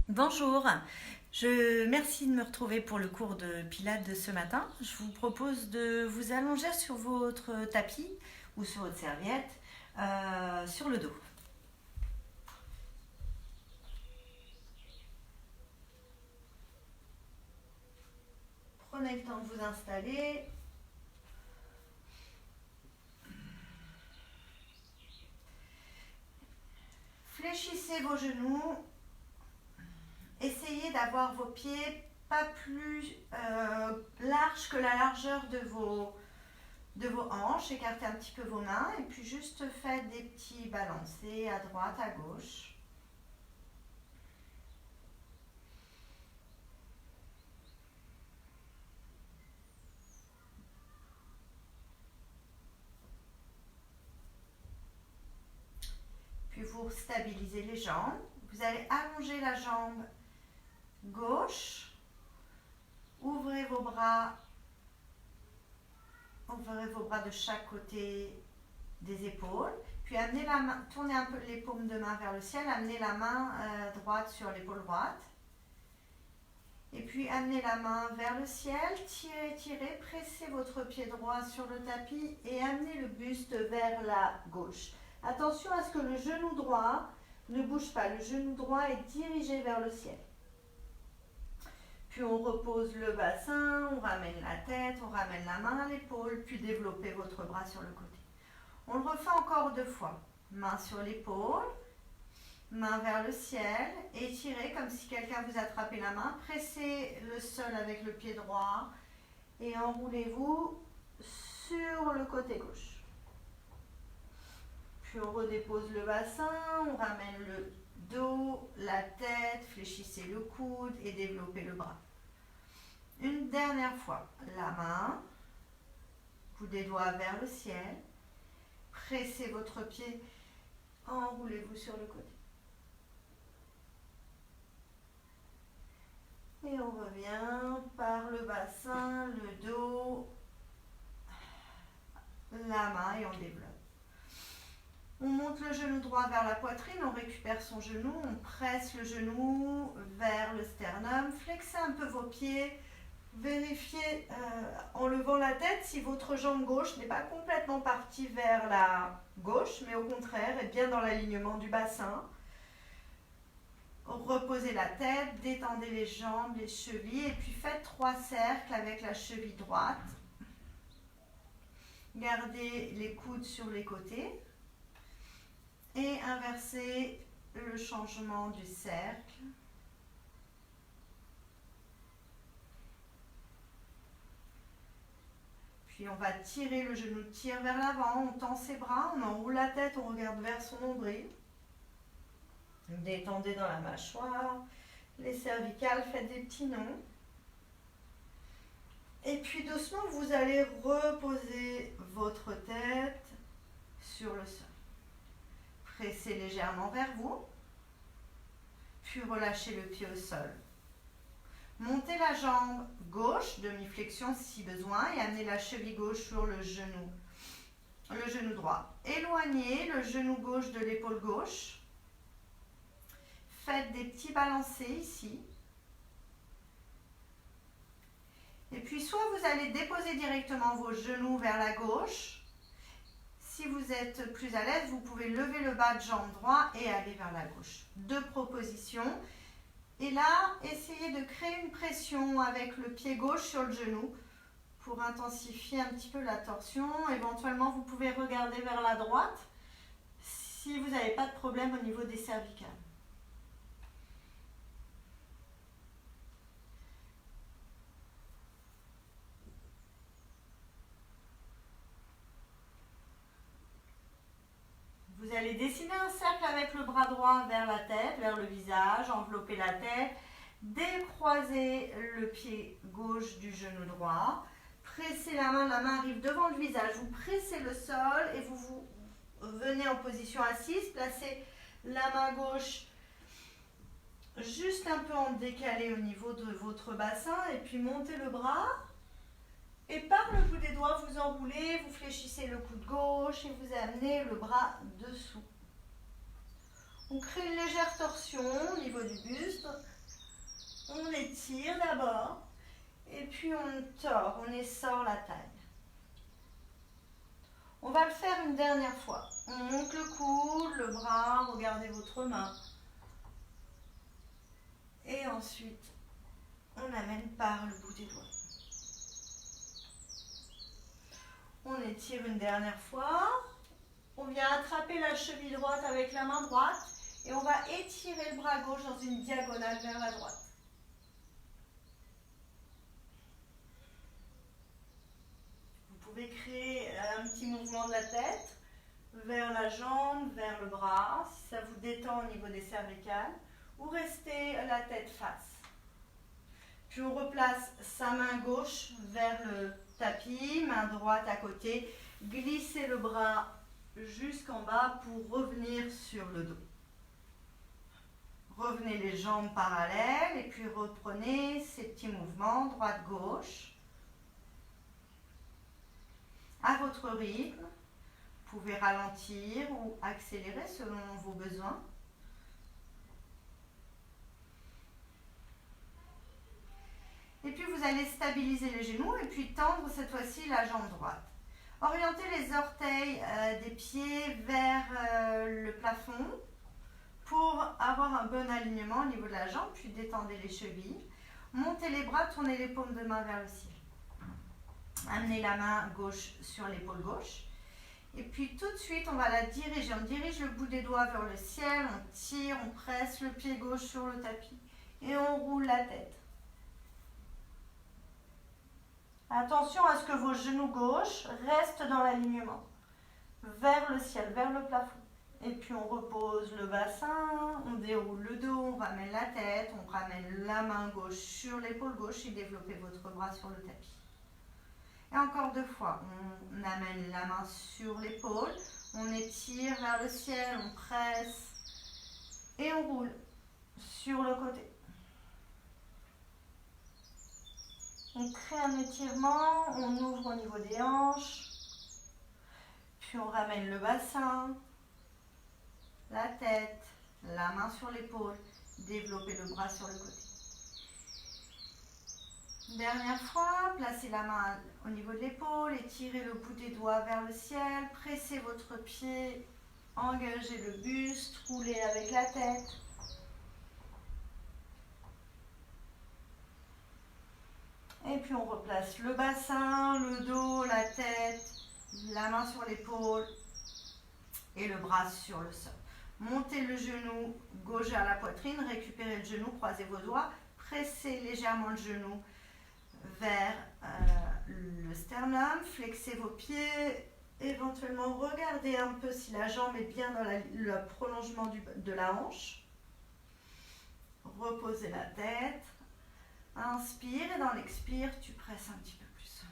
Bonjour, merci de me retrouver pour le cours de Pilates de ce matin. Je vous propose de vous allonger sur votre tapis ou sur votre serviette, sur le dos. Prenez le temps de vous installer. Fléchissez vos genoux. Essayez d'avoir vos pieds pas plus larges que la largeur de vos hanches. Écartez un petit peu vos mains et puis juste faites des petits balancés à droite, à gauche. Puis vous stabilisez les jambes. Vous allez allonger la jambe gauche. Ouvrez vos bras de chaque côté des épaules. Puis amenez la main, tournez un peu les paumes de main vers le ciel. Amenez la main droite sur l'épaule droite. Et puis amenez la main vers le ciel. Tirez, tirez. Pressez votre pied droit sur le tapis et amenez le buste vers la gauche. Attention à ce que le genou droit ne bouge pas. Le genou droit est dirigé vers le ciel. Puis on repose le bassin, on ramène la tête, on ramène la main à l'épaule, puis développez votre bras sur le côté. On le refait encore 2 fois. Main sur l'épaule, main vers le ciel, étirez comme si quelqu'un vous attrapait la main. Pressez le sol avec le pied droit et enroulez-vous sur le côté gauche. Puis on redépose le bassin, on ramène le dos, la tête, fléchissez le coude et développez le bras. Une dernière fois, la main, bout des doigts vers le ciel, pressez votre pied, enroulez-vous sur le côté. Et on revient par le bassin, le dos, la main et on développe. On monte le genou droit vers la poitrine, on récupère son genou, on presse le genou vers le sternum, flexez un peu vos pieds, vérifiez en levant la tête si votre jambe gauche n'est pas complètement partie vers la gauche, mais au contraire est bien dans l'alignement du bassin. Reposez la tête, détendez les jambes, les chevilles et puis faites 3 cercles avec la cheville droite. Gardez les coudes sur les côtés. Et inverser le changement du cercle. Puis on va tirer, le genou tire vers l'avant, on tend ses bras, on enroule la tête, on regarde vers son nombril. Détendez dans la mâchoire, les cervicales, faites des petits nœuds. Et puis doucement, vous allez reposer votre tête sur le sol. Pressez légèrement vers vous, puis relâchez le pied au sol. Montez la jambe gauche, demi-flexion si besoin, et amenez la cheville gauche sur le genou droit. Éloignez le genou gauche de l'épaule gauche. Faites des petits balancés ici. Et puis soit vous allez déposer directement vos genoux vers la gauche. Si vous êtes plus à l'aise, vous pouvez lever le bas de jambe droit et aller vers la gauche. 2 propositions. Et là, essayez de créer une pression avec le pied gauche sur le genou pour intensifier un petit peu la torsion. Éventuellement, vous pouvez regarder vers la droite si vous n'avez pas de problème au niveau des cervicales. Vous allez dessiner un cercle avec le bras droit vers la tête, vers le visage, envelopper la tête, décroiser le pied gauche du genou droit, pressez la main arrive devant le visage, vous pressez le sol et vous venez en position assise, placez la main gauche juste un peu en décalé au niveau de votre bassin et puis montez le bras. Et par le bout des doigts, vous enroulez, vous fléchissez le coude gauche et vous amenez le bras dessous. On crée une légère torsion au niveau du buste. On étire d'abord et puis on tord, on essore la taille. On va le faire une dernière fois. On monte le coude, le bras, regardez votre main. Et ensuite, on amène par le bout des doigts. On étire une dernière fois. On vient attraper la cheville droite avec la main droite et on va étirer le bras gauche dans une diagonale vers la droite. Vous pouvez créer un petit mouvement de la tête vers la jambe, vers le bras, si ça vous détend au niveau des cervicales, ou rester la tête face. Puis on replace sa main gauche vers le tapis, main droite à côté, glissez le bras jusqu'en bas pour revenir sur le dos. Revenez les jambes parallèles et puis reprenez ces petits mouvements droite-gauche. À votre rythme, vous pouvez ralentir ou accélérer selon vos besoins. Et puis vous allez stabiliser les genoux et puis tendre cette fois-ci la jambe droite. Orientez les orteils des pieds vers le plafond pour avoir un bon alignement au niveau de la jambe, puis détendez les chevilles. Montez les bras, tournez les paumes de main vers le ciel. Amenez la main gauche sur l'épaule gauche. Et puis tout de suite, on va la diriger. On dirige le bout des doigts vers le ciel, on tire, on presse le pied gauche sur le tapis et on roule la tête. Attention à ce que vos genoux gauches restent dans l'alignement, vers le ciel, vers le plafond. Et puis on repose le bassin, on déroule le dos, on ramène la tête, on ramène la main gauche sur l'épaule gauche et développez votre bras sur le tapis. Et encore deux fois, on amène la main sur l'épaule, on étire vers le ciel, on presse et on roule sur le côté. On crée un étirement, on ouvre au niveau des hanches, puis on ramène le bassin, la tête, la main sur l'épaule, développez le bras sur le côté. Dernière fois, placez la main au niveau de l'épaule, étirez le bout des doigts vers le ciel, pressez votre pied, engagez le buste, roulez avec la tête. Et puis on replace le bassin, le dos, la tête, la main sur l'épaule et le bras sur le sol. Montez le genou gauche à la poitrine, récupérez le genou, croisez vos doigts, pressez légèrement le genou vers le sternum, flexez vos pieds, éventuellement regardez un peu si la jambe est bien dans le prolongement de la hanche. Reposez la tête, inspire et dans l'expire, tu presses un petit peu plus.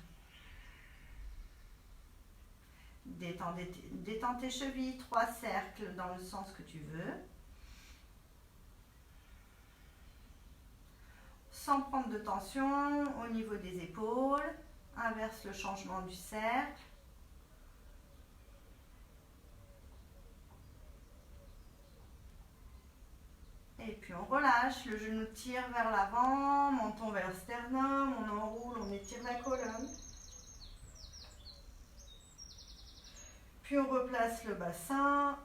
Détends tes chevilles, 3 cercles dans le sens que tu veux. Sans prendre de tension au niveau des épaules. Inverse le changement du cercle. Et puis on relâche, le genou tire vers l'avant, menton vers le sternum, on enroule, on étire la colonne. Puis on replace le bassin,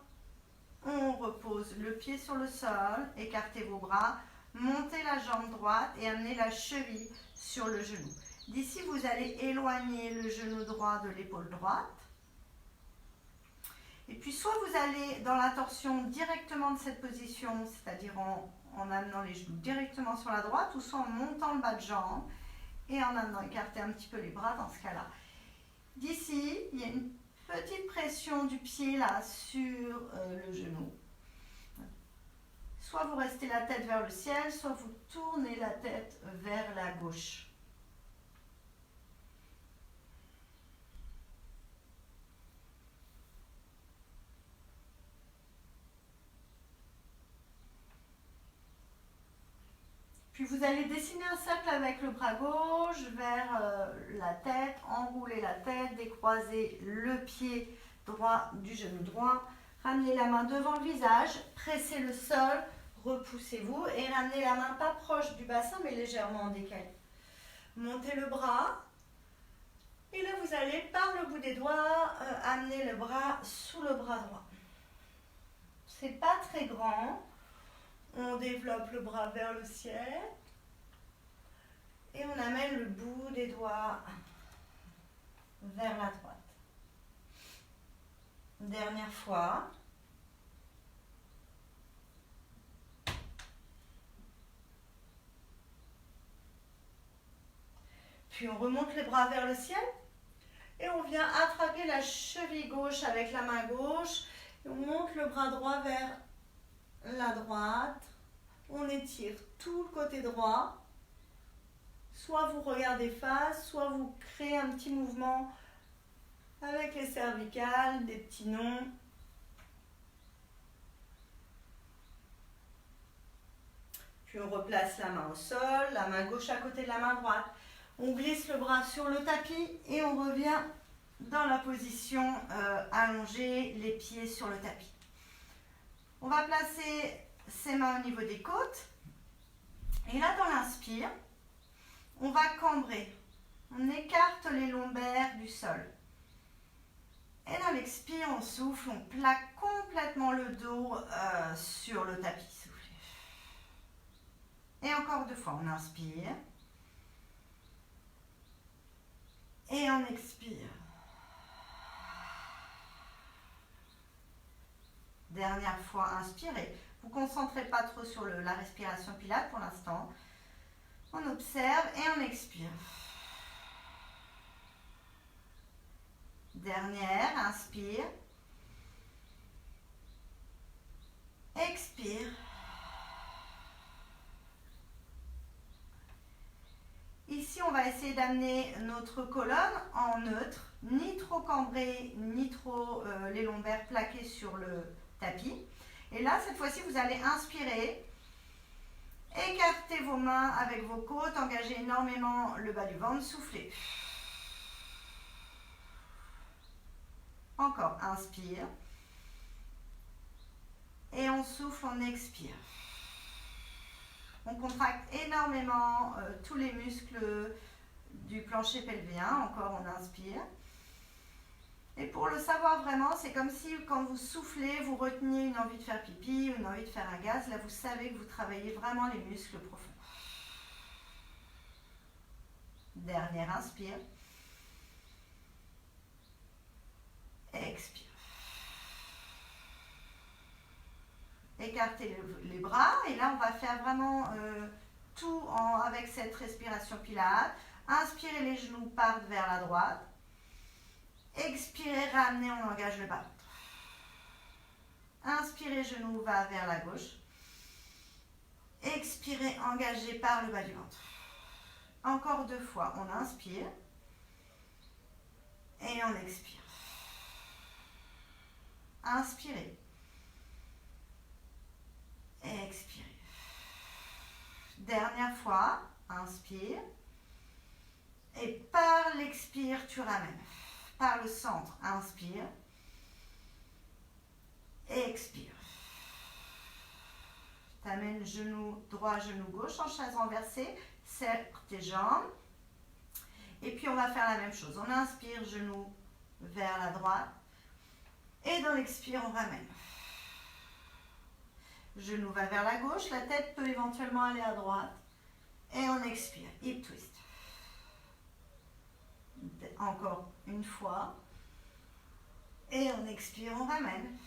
on repose le pied sur le sol, écartez vos bras, montez la jambe droite et amenez la cheville sur le genou. D'ici, vous allez éloigner le genou droit de l'épaule droite. Et puis soit vous allez dans la torsion directement de cette position, c'est-à-dire en amenant les genoux directement sur la droite, ou soit en montant le bas de jambe et en amenant écarter un petit peu les bras dans ce cas-là. D'ici, il y a une petite pression du pied là sur le genou. Soit vous restez la tête vers le ciel, soit vous tournez la tête vers la gauche. Puis vous allez dessiner un cercle avec le bras gauche vers la tête, enrouler la tête, décroiser le pied droit du genou droit, ramenez la main devant le visage, pressez le sol, repoussez-vous et ramenez la main pas proche du bassin mais légèrement en décalé. Montez le bras et là vous allez par le bout des doigts amener le bras sous le bras droit. C'est pas très grand, on développe le bras vers le ciel et on amène le bout des doigts vers la droite. Dernière fois. Puis on remonte les bras vers le ciel et on vient attraper la cheville gauche avec la main gauche. Et on monte le bras droit vers la droite. On étire tout le côté droit. Soit vous regardez face, soit vous créez un petit mouvement avec les cervicales, des petits nons. Puis on replace la main au sol, la main gauche à côté de la main droite. On glisse le bras sur le tapis et on revient dans la position allongée, les pieds sur le tapis. On va placer ses mains au niveau des côtes. Et là, dans l'inspire, on va cambrer. On écarte les lombaires du sol. Et dans l'expire, on souffle, on plaque complètement le dos sur le tapis. Soufflez. Et encore 2 fois, on inspire. Et on expire. Dernière fois, inspirez. Vous ne concentrez pas trop sur la respiration pilates pour l'instant. On observe et on expire. Dernière, inspire. Expire. Ici, on va essayer d'amener notre colonne en neutre, ni trop cambrée, ni trop les lombaires plaqués sur le tapis. Et là, cette fois-ci, vous allez inspirer, écarter vos mains avec vos côtes, engager énormément le bas du ventre, soufflez. Encore, inspire. Et on souffle, on expire. On contracte énormément tous les muscles du plancher pelvien. Encore, on inspire. Et pour le savoir vraiment, c'est comme si quand vous soufflez, vous reteniez une envie de faire pipi ou une envie de faire un gaz. Là, vous savez que vous travaillez vraiment les muscles profonds. Dernière inspire. Expire. Écartez les bras et là on va faire vraiment tout avec cette respiration pilate. Inspirez, les genoux partent vers la droite. Expirez, ramenez, on engage le bas. Inspirez, genou va vers la gauche. Expirez, engagez par le bas du ventre. Encore 2 fois, on inspire et on expire. Inspirez. Expirez. Dernière fois, inspire. Et par l'expire, tu ramènes. Par le centre, inspire. Expire. Tu amènes genou droit, genou gauche en chaise renversée. Serre tes jambes. Et puis on va faire la même chose. On inspire, genou vers la droite. Et dans l'expire, on ramène. Genou va vers la gauche, la tête peut éventuellement aller à droite. Et on expire, hip twist. Encore une fois. Et on expire, on ramène.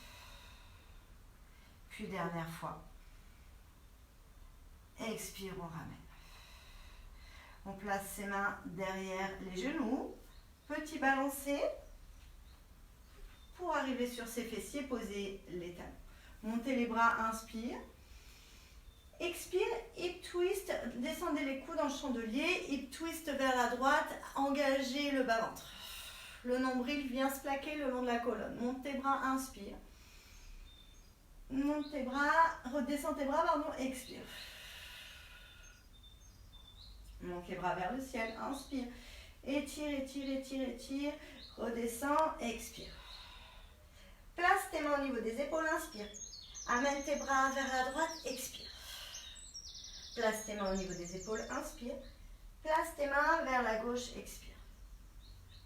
Puis dernière fois. Expire, on ramène. On place ses mains derrière les genoux. Petit balancé. Pour arriver sur ses fessiers, posez les talons. Montez les bras, inspire. Expire, hip twist, descendez les coudes en chandelier, hip twist vers la droite, engagez le bas-ventre. Le nombril vient se plaquer le long de la colonne. Monte tes bras, inspire. Monte tes bras, redescends tes bras, pardon, expire. Monte les bras vers le ciel, inspire. Étire, étire, étire, étire. Redescends, expire. Place tes mains au niveau des épaules, inspire. Amène tes bras vers la droite, expire. Place tes mains au niveau des épaules, inspire. Place tes mains vers la gauche, expire.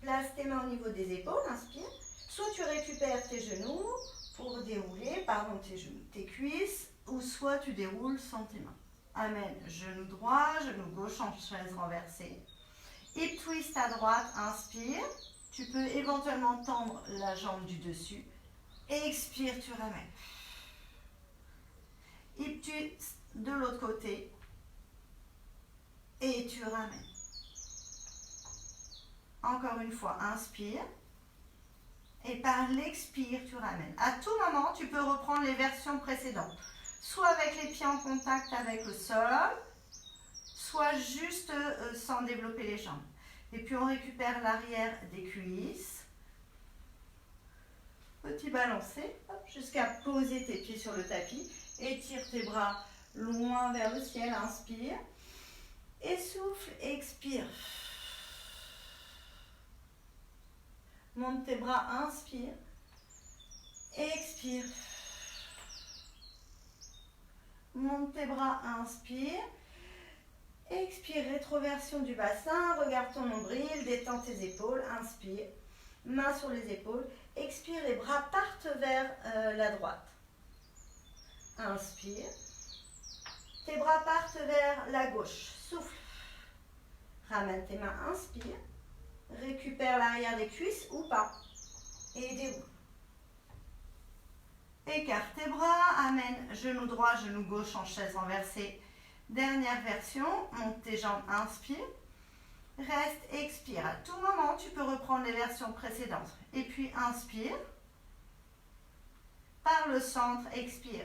Place tes mains au niveau des épaules, inspire. Soit tu récupères tes genoux pour dérouler, tes cuisses, ou soit tu déroules sans tes mains. Amen. Genou droit, genou gauche en chaise renversée. Hip twist à droite, inspire. Tu peux éventuellement tendre la jambe du dessus. Expire, tu ramènes. Hip twist de l'autre côté. Et tu ramènes. Encore une fois, inspire. Et par l'expire, tu ramènes. À tout moment, tu peux reprendre les versions précédentes. Soit avec les pieds en contact avec le sol, soit juste sans développer les jambes. Et puis on récupère l'arrière des cuisses. Petit balancé, jusqu'à poser tes pieds sur le tapis. Étire tes bras loin vers le ciel, inspire. Essouffle, expire. Monte tes bras, inspire. Expire. Monte tes bras, inspire. Expire, rétroversion du bassin, regarde ton nombril, détends tes épaules, inspire. Main sur les épaules, expire, les bras partent vers la droite. Inspire. Tes bras partent vers la gauche, souffle. Ramène tes mains, inspire. Récupère l'arrière des cuisses ou pas. Et déroule. Écarte tes bras, amène genou droit, genou gauche en chaise renversée. Dernière version, monte tes jambes, inspire. Reste, expire. À tout moment, tu peux reprendre les versions précédentes. Et puis, inspire. Par le centre, expire.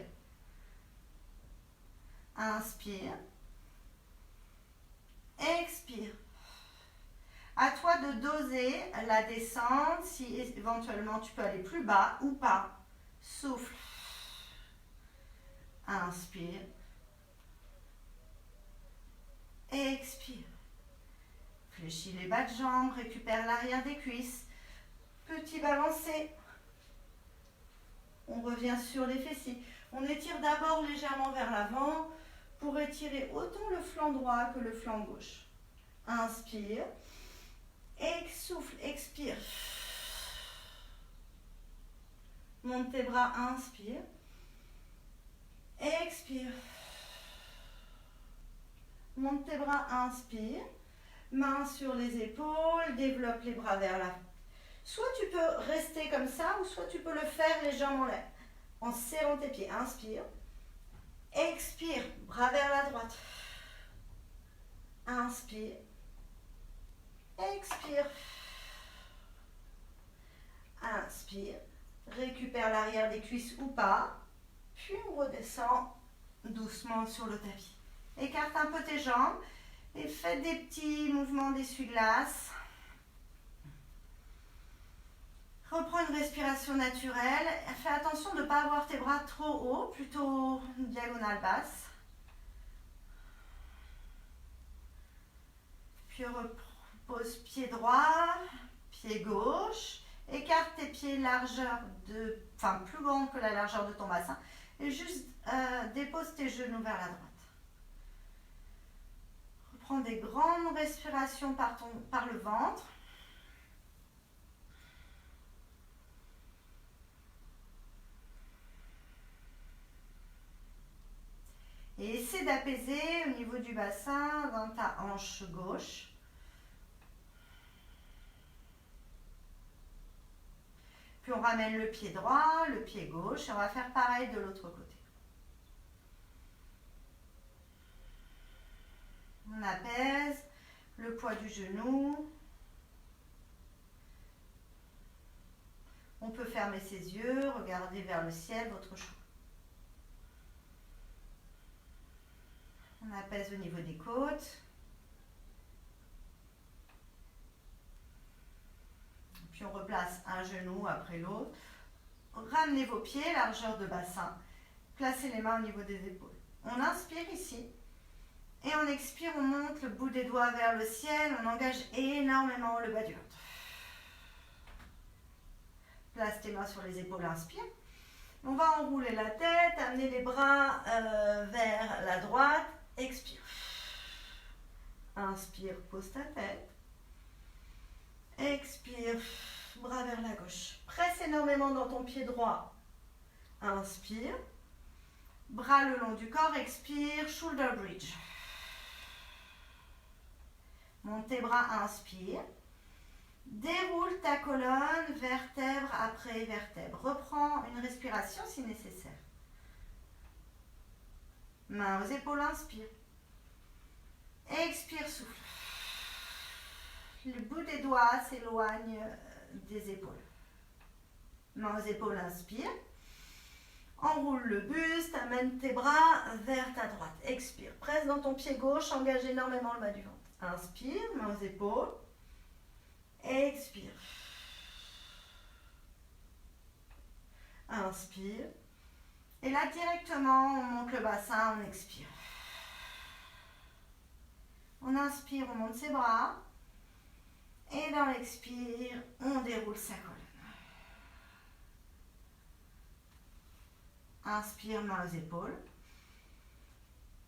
Inspire. Expire. À toi de doser la descente, si éventuellement tu peux aller plus bas ou pas. Souffle. Inspire. Expire. Fléchis les bas de jambes, récupère l'arrière des cuisses. Petit balancé. On revient sur les fessiers. On étire d'abord légèrement vers l'avant pour étirer autant le flanc droit que le flanc gauche. Inspire. Souffle, expire. Monte tes bras, inspire. Expire. Monte tes bras, inspire. Main sur les épaules, développe les bras vers l'avant. Soit tu peux rester comme ça, ou soit tu peux le faire les jambes en l'air. En serrant tes pieds, inspire. Expire, bras vers la droite. Inspire. Expire. Inspire. Récupère l'arrière des cuisses ou pas. Puis on redescend doucement sur le tapis. Écarte un peu tes jambes et fais des petits mouvements d'essuie-glace. Reprends une respiration naturelle. Fais attention de ne pas avoir tes bras trop hauts, plutôt diagonale basse. Puis repose pied droit, pied gauche. Écarte tes pieds plus grande que la largeur de ton bassin. Et juste dépose tes genoux vers la droite. Reprends des grandes respirations par le ventre. Et essaie d'apaiser au niveau du bassin dans ta hanche gauche. Puis on ramène le pied droit, le pied gauche, et on va faire pareil de l'autre côté. On apaise le poids du genou. On peut fermer ses yeux, regarder vers le ciel, votre choix. On apaise au niveau des côtes. Puis on replace un genou après l'autre. Ramenez vos pieds, largeur de bassin. Placez les mains au niveau des épaules. On inspire ici. Et on expire, on monte le bout des doigts vers le ciel. On engage énormément le bas du ventre. Place tes mains sur les épaules, inspire. On va enrouler la tête, amener les bras vers la droite. expire. Inspire, pose ta tête. Expire, bras vers la gauche. Presse énormément dans ton pied droit. Inspire. Bras le long du corps, expire, shoulder bridge. Monte tes bras, inspire. Déroule ta colonne, vertèbre après vertèbre. Reprends une respiration si nécessaire. Main aux épaules, inspire. Expire, souffle. Le bout des doigts s'éloigne des épaules. Main aux épaules, inspire. Enroule le buste, amène tes bras vers ta droite. Expire. Presse dans ton pied gauche, engage énormément le bas du ventre. Inspire, main aux épaules. Expire. Inspire. Et là, directement, on monte le bassin, on expire. On inspire, on monte ses bras. Et dans l'expire, on déroule sa colonne. Inspire, main aux épaules.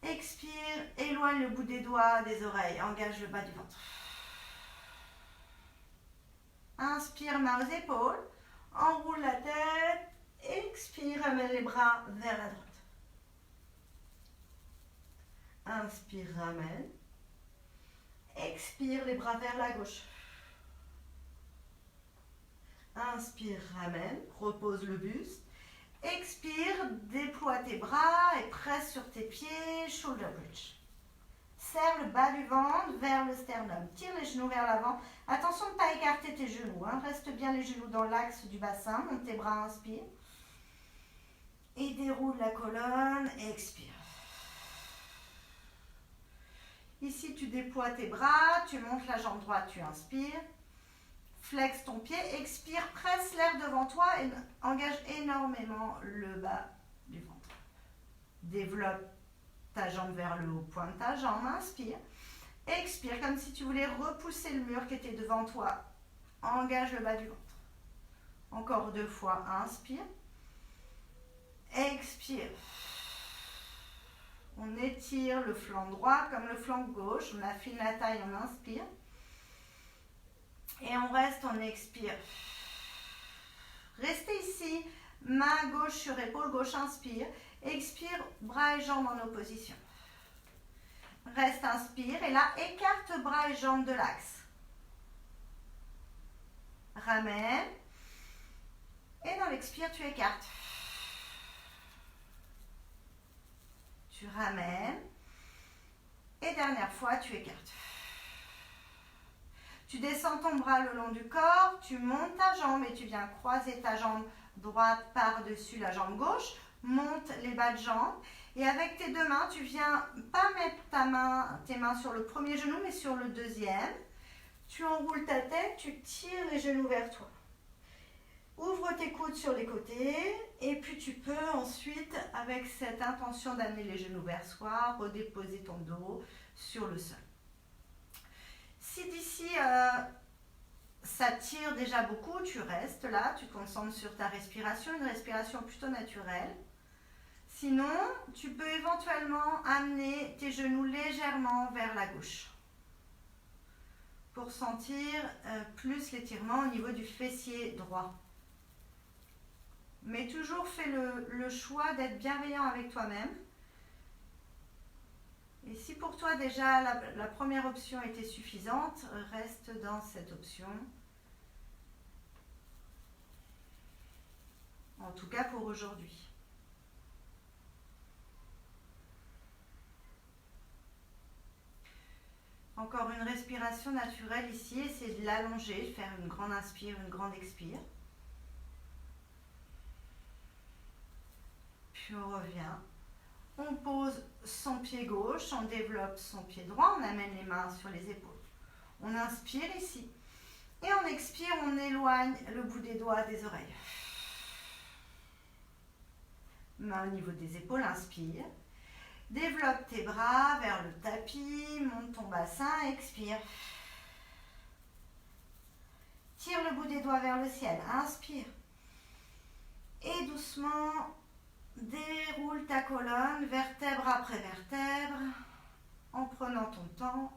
Expire, éloigne le bout des doigts des oreilles, engage le bas du ventre. Inspire, main aux épaules. Enroule la tête. Expire, amène les bras vers la droite. Inspire, ramène. Expire, les bras vers la gauche. Inspire, ramène. Repose le buste. Expire, déploie tes bras et presse sur tes pieds, shoulder bridge. Serre le bas du ventre vers le sternum. Tire les genoux vers l'avant. Attention de ne pas écarter tes genoux. Reste bien les genoux dans l'axe du bassin. Monte tes bras, inspire. Et déroule la colonne, expire. Ici, tu déploies tes bras, tu montes la jambe droite, tu inspires. Flex ton pied, expire, presse l'air devant toi et engage énormément le bas du ventre. Développe ta jambe vers le haut, point de ta jambe, inspire. Expire comme si tu voulais repousser le mur qui était devant toi. Engage le bas du ventre. Encore 2 fois, inspire. Expire. On étire le flanc droit comme le flanc gauche. On affine la taille, on inspire. Et on reste, on expire. Restez ici, main gauche sur épaule gauche, inspire. Expire, bras et jambes en opposition. Reste, inspire. Et là, écarte bras et jambes de l'axe. Ramène. Et dans l'expire, tu écartes. Tu ramènes. Et dernière fois, tu écartes. Tu descends ton bras le long du corps, tu montes ta jambe et tu viens croiser ta jambe droite par-dessus la jambe gauche. Monte les bas de jambe. Et avec tes 2 mains, tu viens pas mettre tes mains sur le premier genou, mais sur le deuxième. Tu enroules ta tête, tu tires les genoux vers toi. Ouvre tes coudes sur les côtés et puis tu peux ensuite, avec cette intention d'amener les genoux vers soi, redéposer ton dos sur le sol. Si d'ici ça tire déjà beaucoup, tu restes là, tu te concentres sur ta respiration, une respiration plutôt naturelle. Sinon, tu peux éventuellement amener tes genoux légèrement vers la gauche pour sentir plus l'étirement au niveau du fessier droit. Mais toujours fais le choix d'être bienveillant avec toi-même. Et si pour toi déjà la première option était suffisante, reste dans cette option. En tout cas pour aujourd'hui. Encore une respiration naturelle ici, essayez de l'allonger, faire une grande inspire, une grande expire. Puis on revient. On pose son pied gauche, on développe son pied droit, on amène les mains sur les épaules. On inspire ici. Et on expire, on éloigne le bout des doigts des oreilles. Main au niveau des épaules, inspire. Développe tes bras vers le tapis, monte ton bassin, expire. Tire le bout des doigts vers le ciel, inspire. Et doucement, déroule ta colonne, vertèbre après vertèbre. en prenant ton temps.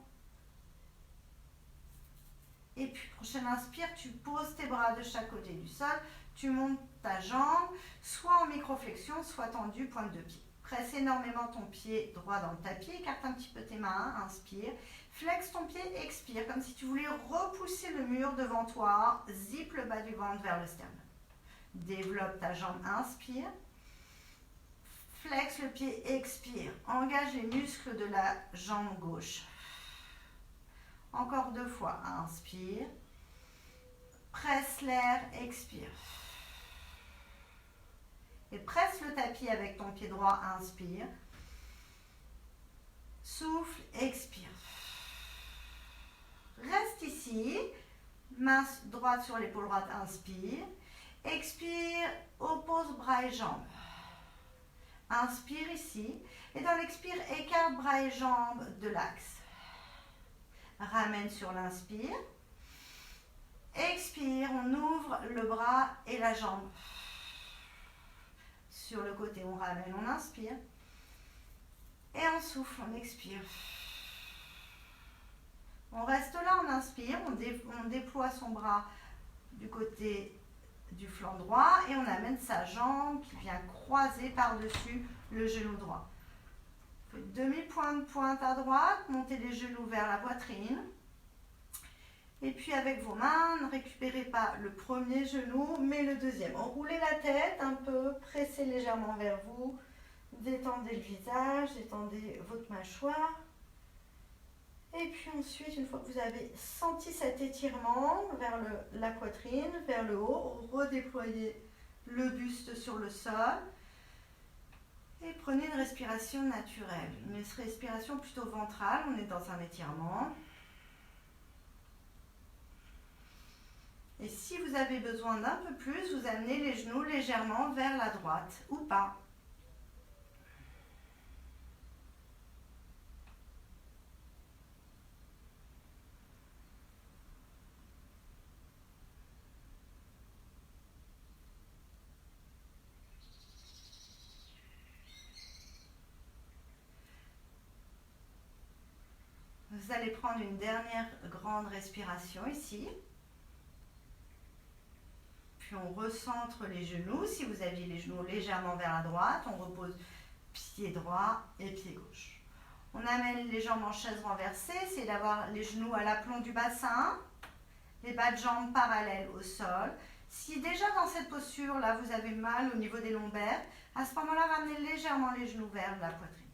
Et puis, prochaine inspire, tu poses tes bras de chaque côté du sol. Tu montes ta jambe, soit en microflexion, soit tendue, pointe de pied. Presse énormément ton pied droit dans le tapis. Écarte un petit peu tes mains. Inspire. Flexe ton pied, expire, comme si tu voulais repousser le mur devant toi. Zip le bas du ventre vers le sternum. Développe ta jambe, inspire. Flexe le pied, expire. Engage les muscles de la jambe gauche. Encore 2 fois, inspire. Presse l'air, expire. Et presse le tapis avec ton pied droit, inspire. Souffle, expire. Reste ici. Main droite sur l'épaule droite, inspire. Expire, oppose bras et jambes. Inspire ici. Et dans l'expire, écarte bras et jambes de l'axe. Ramène sur l'inspire. Expire, on ouvre le bras et la jambe. Sur le côté, on ramène, on inspire. Et on souffle, on expire. On reste là, on inspire, on déploie son bras du côté du flanc droit et on amène sa jambe qui vient croiser par-dessus le genou droit. Demi-pointe à droite, montez les genoux vers la poitrine. Et puis avec vos mains, ne récupérez pas le premier genou, mais le deuxième. Enroulez la tête un peu, pressez légèrement vers vous. Détendez le visage, détendez votre mâchoire. Et puis ensuite, une fois que vous avez senti cet étirement vers la poitrine, vers le haut, redéployez le buste sur le sol. Et prenez une respiration naturelle, une respiration plutôt ventrale, on est dans un étirement. Et si vous avez besoin d'un peu plus, vous amenez les genoux légèrement vers la droite ou pas. Vous allez prendre une dernière grande respiration ici. Puis on recentre les genoux. Si vous aviez les genoux légèrement vers la droite, on repose pied droit et pied gauche. On amène les jambes en chaise renversée. C'est d'avoir les genoux à l'aplomb du bassin, les bas de jambes parallèles au sol. Si déjà dans cette posture-là, vous avez mal au niveau des lombaires, à ce moment-là, ramenez légèrement les genoux vers la poitrine.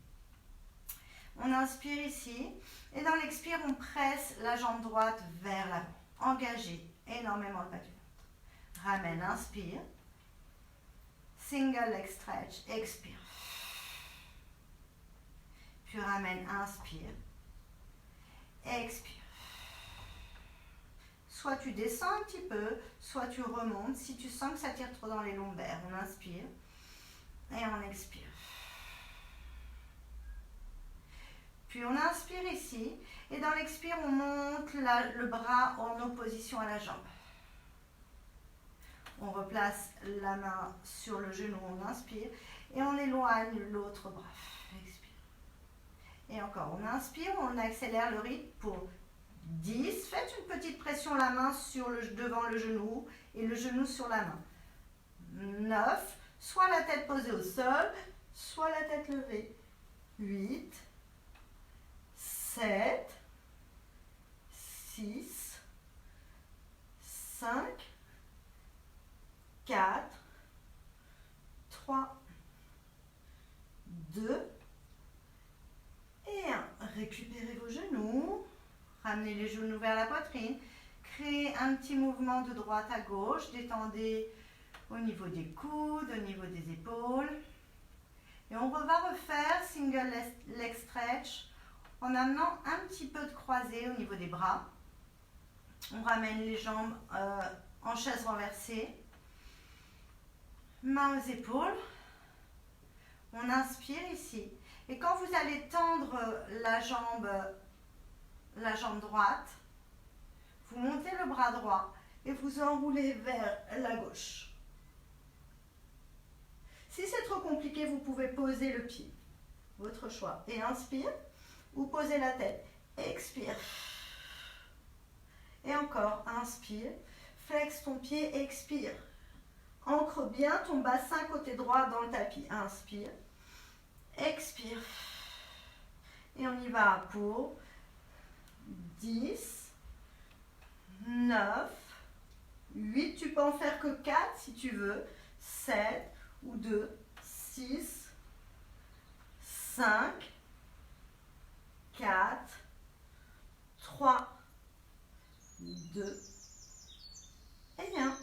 On inspire ici. Et dans l'expire, on presse la jambe droite vers l'avant. Engagez énormément le bas du ventre. Ramène, inspire. Single leg stretch, expire. Puis ramène, inspire. Expire. Soit tu descends un petit peu, soit tu remontes. Si tu sens que ça tire trop dans les lombaires, on inspire et on expire. Puis on inspire ici, et dans l'expire, on monte le bras en opposition à la jambe. On replace la main sur le genou, on inspire, et on éloigne l'autre bras. Expire. Et encore, on inspire, on accélère le rythme pour 10. Faites une petite pression, la main devant le genou, et le genou sur la main. 9. Soit la tête posée au sol, soit la tête levée. 8. 7, 6, 5, 4, 3, 2 et 1. Récupérez vos genoux, ramenez les genoux vers la poitrine, créez un petit mouvement de droite à gauche, détendez au niveau des coudes, au niveau des épaules. Et on va refaire single leg stretch en amenant un petit peu de croisée au niveau des bras. On ramène les jambes en chaise renversée. Mains aux épaules. On inspire ici. Et quand vous allez tendre la jambe droite, vous montez le bras droit et vous enroulez vers la gauche. Si c'est trop compliqué, vous pouvez poser le pied. Votre choix. Et inspire. ou poser la tête. Expire. Et encore, inspire. Flex ton pied, expire. Ancre bien ton bassin côté droit dans le tapis. Inspire. Expire. Et on y va pour 10, 9, 8. Tu peux en faire que 4 si tu veux. 7 ou 2, 6, 5, 4, 3, 2, et bien.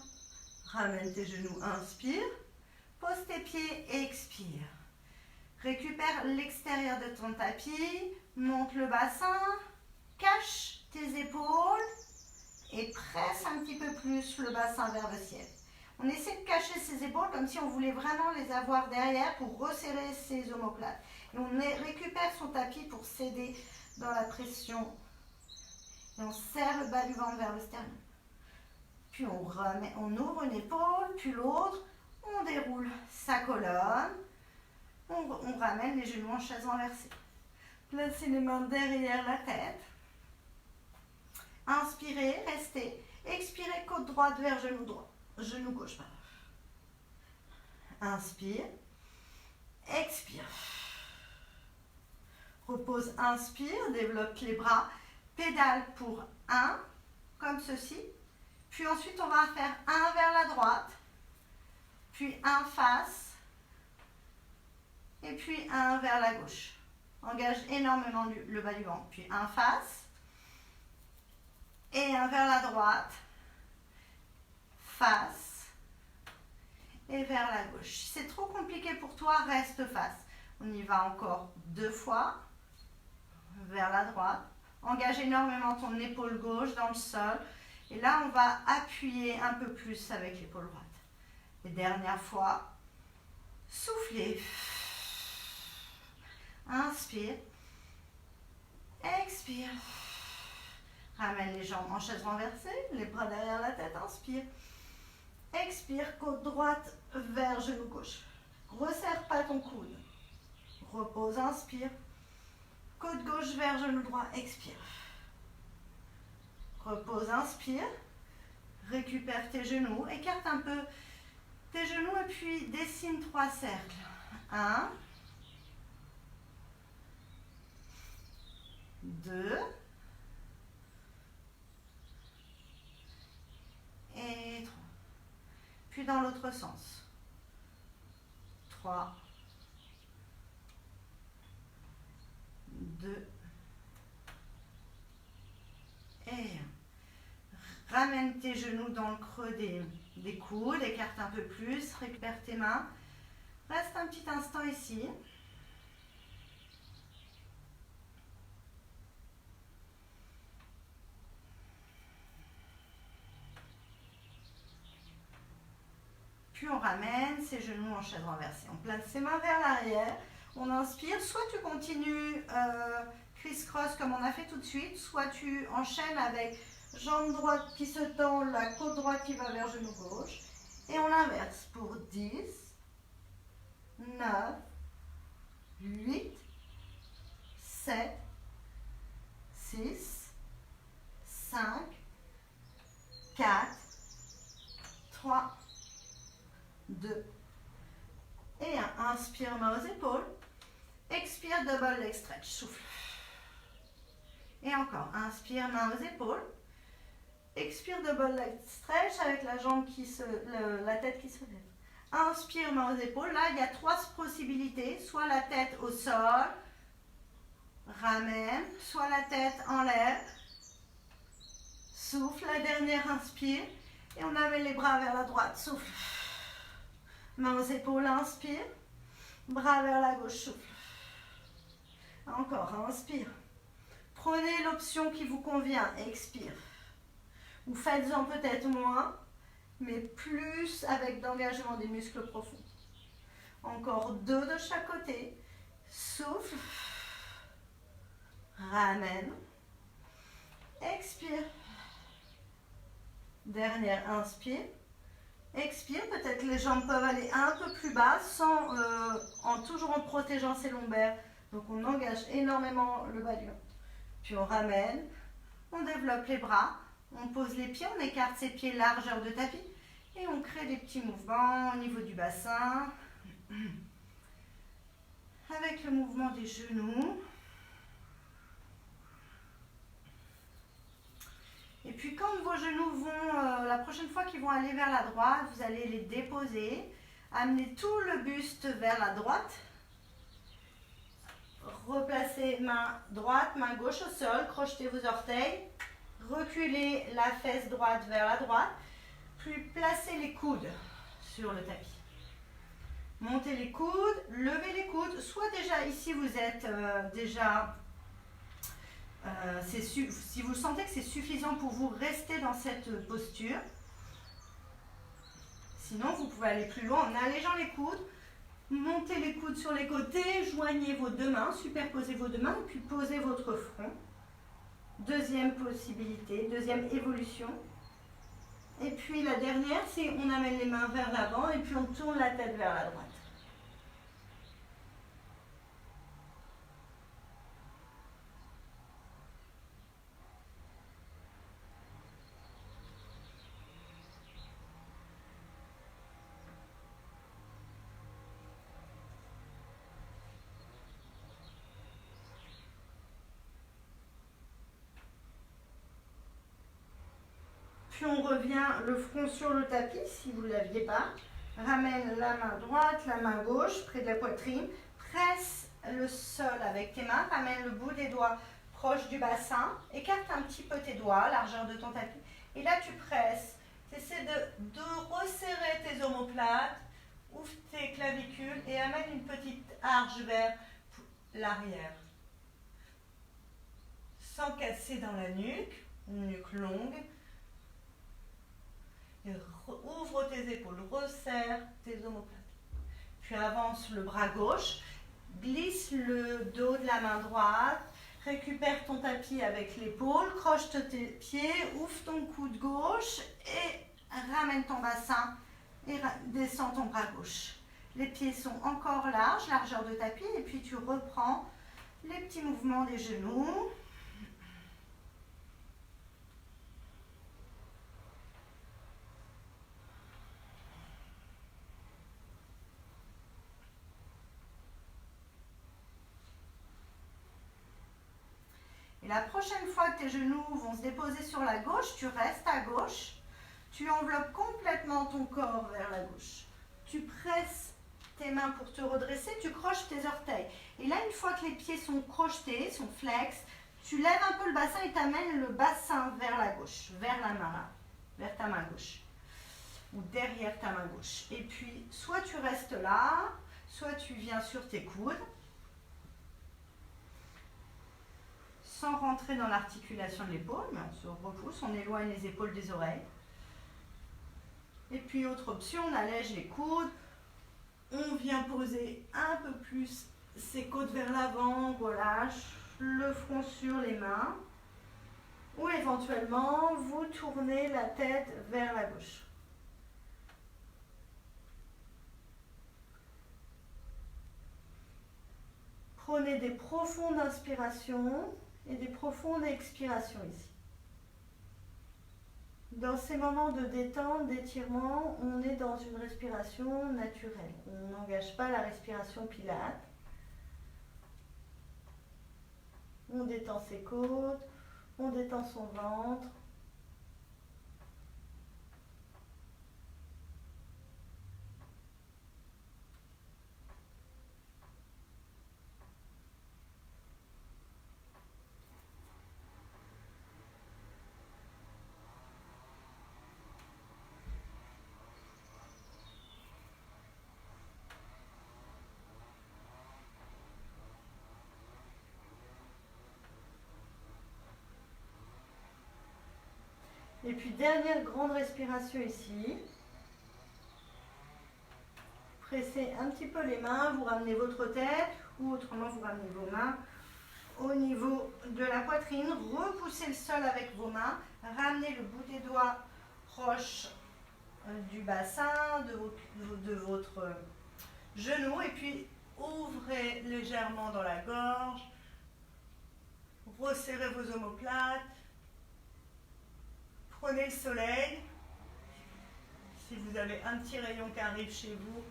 Ramène tes genoux, inspire. Pose tes pieds, expire. Récupère l'extérieur de ton tapis, monte le bassin, cache tes épaules et presse un petit peu plus le bassin vers le ciel. On essaie de cacher ses épaules comme si on voulait vraiment les avoir derrière pour resserrer ses omoplates. Et on récupère son tapis pour s'aider dans la pression. Et on serre le bas du ventre vers le sternum. Puis on ouvre une épaule, puis l'autre. On déroule sa colonne. On ramène les genoux en chaise renversée. Placez les mains derrière la tête. Inspirez, restez. Expirez, côte droite vers genou droit. Genou gauche, pardon. Inspire. Expire. Repose, inspire, développe les bras. Pédale pour 1, comme ceci. Puis ensuite, on va faire 1 vers la droite. Puis 1 face. Et puis 1 vers la gauche. Engage énormément le bas du ventre. Puis 1 face. Et 1 vers la droite. Face. Et vers la gauche. Si c'est trop compliqué pour toi, reste face. On y va encore 2 fois. Vers la droite. Engage énormément ton épaule gauche dans le sol. Et là, on va appuyer un peu plus avec l'épaule droite. Et dernière fois. Soufflez. Inspire. Expire. Ramène les jambes en chaise renversée, les bras derrière la tête, inspire. Expire, côte droite vers genou gauche. Resserre pas ton coude. Repose, inspire. Côte gauche vers genou droit, expire. Repose, inspire. Récupère tes genoux, écarte un peu tes genoux et puis dessine 3 cercles. 1, 2 et 3. Puis dans l'autre sens. 3, 2 et 1. Ramène tes genoux dans le creux des coudes, écarte un peu plus, récupère tes mains. Reste un petit instant ici. Puis on ramène ses genoux en chaise renversée. On place ses mains vers l'arrière. On inspire. Soit tu continues criss-cross comme on a fait tout de suite, soit tu enchaînes avec jambe droite qui se tend, la côte droite qui va vers genou gauche. Et on inverse pour 10, 9, 8, 7, 6, 5, 4, 3, 2 et 1. Inspire, main aux épaules. Expire, double leg stretch. Souffle. Et encore. Inspire, main aux épaules. Expire, double leg stretch avec la jambe la tête qui se lève. Inspire, main aux épaules. Là, il y a 3 possibilités. Soit la tête au sol. Ramène. Soit la tête en l'air. Souffle. La dernière, inspire. Et on amène les bras vers la droite. Souffle. Main aux épaules, inspire. Bras vers la gauche, souffle. Encore, inspire. Prenez l'option qui vous convient, expire. Ou faites-en peut-être moins, mais plus avec d'engagement des muscles profonds. Encore 2 de chaque côté. Souffle. Ramène. Expire. Dernière, inspire. Expire, peut-être que les jambes peuvent aller un peu plus bas, toujours en protégeant ses lombaires Donc on engage énormément le bas du ventre. Puis on ramène, on développe les bras, on pose les pieds, on écarte ses pieds largeur de tapis et on crée des petits mouvements au niveau du bassin avec le mouvement des genoux. Et puis quand vos genoux vont, la prochaine fois qu'ils vont aller vers la droite, vous allez les déposer, amener tout le buste vers la droite. Replacez main droite, main gauche au sol, crochetez vos orteils, reculez la fesse droite vers la droite, puis placez les coudes sur le tapis. Montez les coudes, levez les coudes, soit déjà ici vous êtes si vous sentez que c'est suffisant pour vous, rester dans cette posture. Sinon, vous pouvez aller plus loin en allégeant les coudes. Montez les coudes sur les côtés, joignez vos deux mains, superposez vos deux mains, puis posez votre front. Deuxième possibilité, deuxième évolution. Et puis la dernière, c'est on amène les mains vers l'avant et puis on tourne la tête vers la droite. Puis on revient le front sur le tapis, si vous ne l'aviez pas. Ramène la main droite, la main gauche, près de la poitrine. Presse le sol avec tes mains. Ramène le bout des doigts proche du bassin. Écarte un petit peu tes doigts, largeur de ton tapis. Et là, tu presses. Tu essaies de resserrer tes omoplates. Ouvre tes clavicules et amène une petite arche vers l'arrière. Sans casser dans la nuque, une nuque longue. Et ouvre tes épaules, resserre tes omoplates. Puis avance le bras gauche, glisse le dos de la main droite, récupère ton tapis avec l'épaule, croche tes pieds, ouvre ton coude gauche et ramène ton bassin et descends ton bras gauche. Les pieds sont encore larges, largeur de tapis, et puis tu reprends les petits mouvements des genoux. Et la prochaine fois que tes genoux vont se déposer sur la gauche, tu restes à gauche. Tu enveloppes complètement ton corps vers la gauche. Tu presses tes mains pour te redresser, tu croches tes orteils. Et là, une fois que les pieds sont crochetés, sont flex, tu lèves un peu le bassin et t'amènes le bassin vers la gauche, vers la main là, vers ta main gauche. Ou derrière ta main gauche. Et puis, soit tu restes là, soit tu viens sur tes coudes. Sans rentrer dans l'articulation de l'épaule, mais on se repousse, on éloigne les épaules des oreilles. Et puis autre option, on allège les coudes, on vient poser un peu plus ses côtes vers l'avant, on relâche le front sur les mains, ou éventuellement vous tournez la tête vers la gauche. Prenez des profondes inspirations et des profondes expirations ici. Dans ces moments de détente, d'étirement, on est dans une respiration naturelle. On n'engage pas la respiration pilate. On détend ses côtes, on détend son ventre. Et puis dernière grande respiration ici. Pressez un petit peu les mains, vous ramenez votre tête ou autrement vous ramenez vos mains au niveau de la poitrine. Repoussez le sol avec vos mains. Ramenez le bout des doigts proche du bassin, de votre genou et puis Ouvrez légèrement dans la gorge. Resserrez vos omoplates. Prenez le soleil. Si vous avez un petit rayon qui arrive chez vous,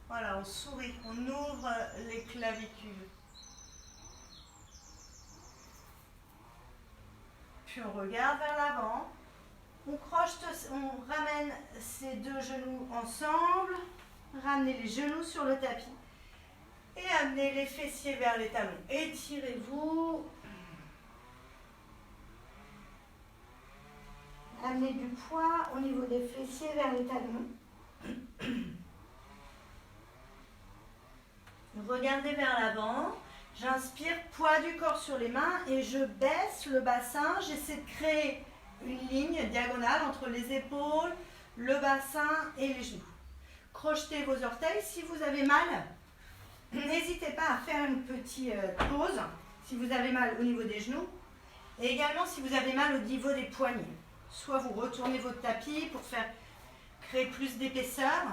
voilà, on sourit, on ouvre les clavicules. Puis on regarde vers l'avant. On ramène ces deux genoux ensemble. Ramenez les genoux sur le tapis. Et amenez les fessiers vers les talons. Étirez-vous. Amenez du poids au niveau des fessiers vers les talons. Regardez vers l'avant. J'inspire, poids du corps sur les mains et je baisse le bassin. J'essaie de créer une ligne diagonale entre les épaules, le bassin et les genoux. Crochetez vos orteils. Si vous avez mal, n'hésitez pas à faire une petite pause si vous avez mal au niveau des genoux. Et également si vous avez mal au niveau des poignets. Soit vous retournez votre tapis pour créer plus d'épaisseur,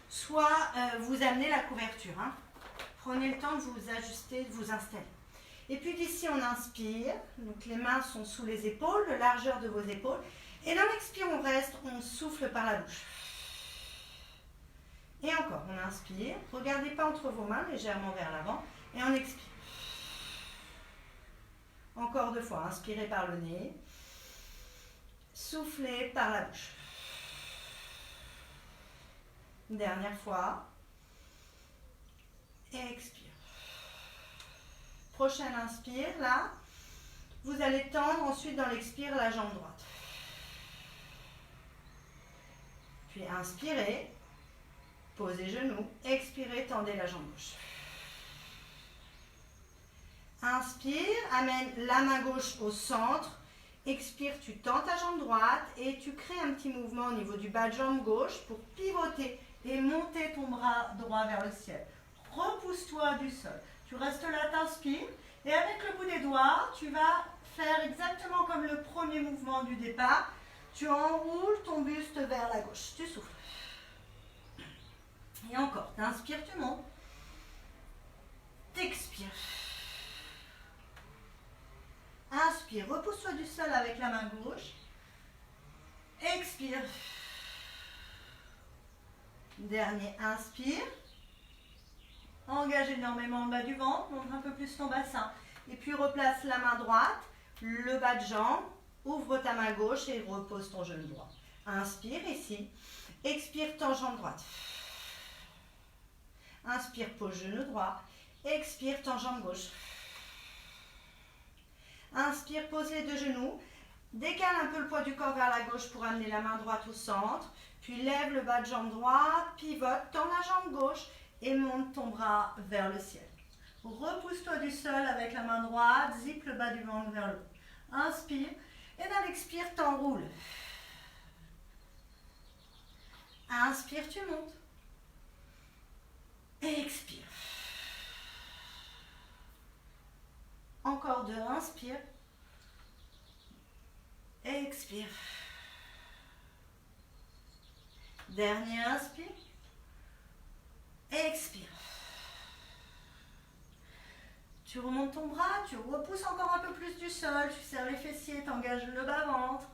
soit vous amenez la couverture. Prenez le temps de vous ajuster, de vous installer. Et puis d'ici, on inspire. Donc les mains sont sous les épaules, la largeur de vos épaules. Et là, on expire, on reste, on souffle par la bouche. Et encore, on inspire. Regardez pas entre vos mains, légèrement vers l'avant. Et on expire. Encore 2 fois, inspirez par le nez. Soufflez par la bouche. Dernière fois. Et expire. Prochaine inspire, là. Vous allez tendre ensuite dans l'expire la jambe droite. Puis inspirez. Posez genoux. Expirez, tendez la jambe gauche. Inspire, amène la main gauche au centre. Expire, tu tends ta jambe droite et tu crées un petit mouvement au niveau du bas de jambe gauche pour pivoter et monter ton bras droit vers le ciel. Repousse-toi du sol. Tu restes là, t'inspires et avec le bout des doigts, tu vas faire exactement comme le premier mouvement du départ. Tu enroules ton buste vers la gauche. Tu souffles. Et encore, t'inspires, tu montes. T'expires. Inspire, repousse-toi du sol avec la main gauche. Expire. Dernier, inspire. Engage énormément le bas du ventre, montre un peu plus ton bassin. Et puis replace la main droite, le bas de jambe, ouvre ta main gauche et repose ton genou droit. Inspire ici. Expire, tends jambe droite. Inspire, pose genou droit. Expire, tends jambe gauche. Inspire, pose les deux genoux. Décale un peu le poids du corps vers la gauche pour amener la main droite au centre. Puis lève le bas de jambe droite, pivote, tends la jambe gauche et monte ton bras vers le ciel. Repousse-toi du sol avec la main droite, zip le bas du ventre vers le haut. Inspire et dans l'expire, t'enroules. Inspire, tu montes. Expire. Encore 2, inspire. Expire. Dernier, inspire. Expire. Tu remontes ton bras, tu repousses encore un peu plus du sol, tu serres les fessiers, tu engages le bas-ventre.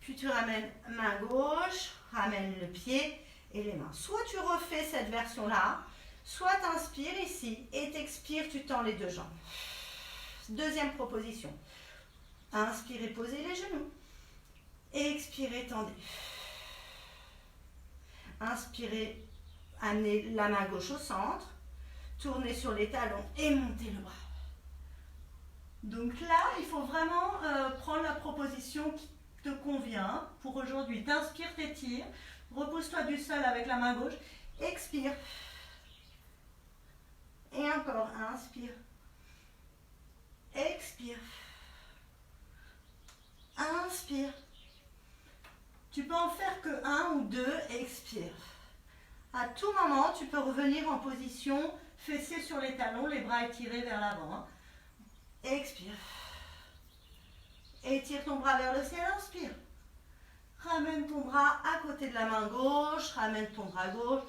Puis tu ramènes main gauche, ramène le pied et les mains. Soit tu refais cette version-là, soit tu inspires ici et t'expires, tu tends les deux jambes. Deuxième proposition. Inspirez, posez les genoux. Expirez, tendez. Inspirez, amenez la main gauche au centre. Tournez sur les talons et montez le bras. Donc là, il faut vraiment prendre la proposition qui te convient pour aujourd'hui. T'inspires, t'étires. Repose-toi du sol avec la main gauche. Expire. Et encore, inspire. Expire. Inspire. Tu peux en faire que 1 ou 2, expire. À tout moment, tu peux revenir en position fessiers sur les talons, les bras étirés vers l'avant. Expire. Étire ton bras vers le ciel, inspire. Ramène ton bras à côté de la main gauche, ramène ton bras gauche,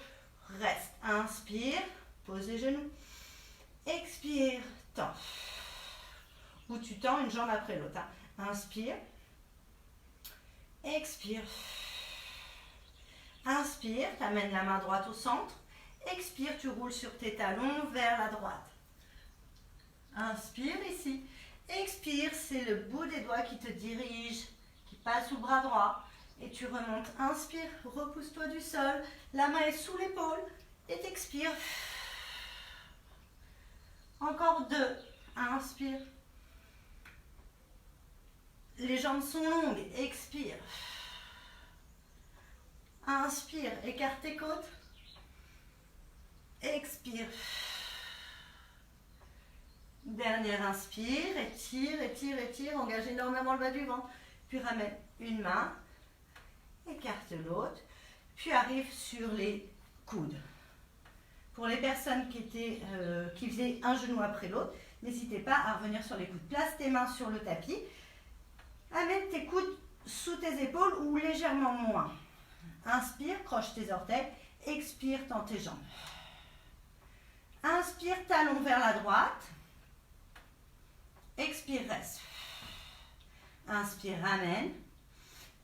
reste. Inspire, pose les genoux. Expire, tends. Ou tu tends une jambe après l'autre. Inspire. Expire. Inspire, tu amènes la main droite au centre. Expire, tu roules sur tes talons vers la droite. Inspire ici. Expire, c'est le bout des doigts qui te dirige, qui passe sous le bras droit. Et tu remontes. Inspire, repousse-toi du sol. La main est sous l'épaule. Et t'expires. Encore 2. Inspire. Les jambes sont longues. Expire. Inspire. Écarte tes côtes. Expire. Dernière inspire. Étire, étire, étire. Engage énormément le bas du ventre. Puis ramène une main. Écarte l'autre. Puis arrive sur les coudes. Pour les personnes qui faisaient un genou après l'autre, n'hésitez pas à revenir sur les coudes. Place tes mains sur le tapis. Amène tes coudes sous tes épaules ou légèrement moins. Inspire, croche tes orteils. Expire, tends tes jambes. Inspire, talon vers la droite. Expire, reste. Inspire, ramène.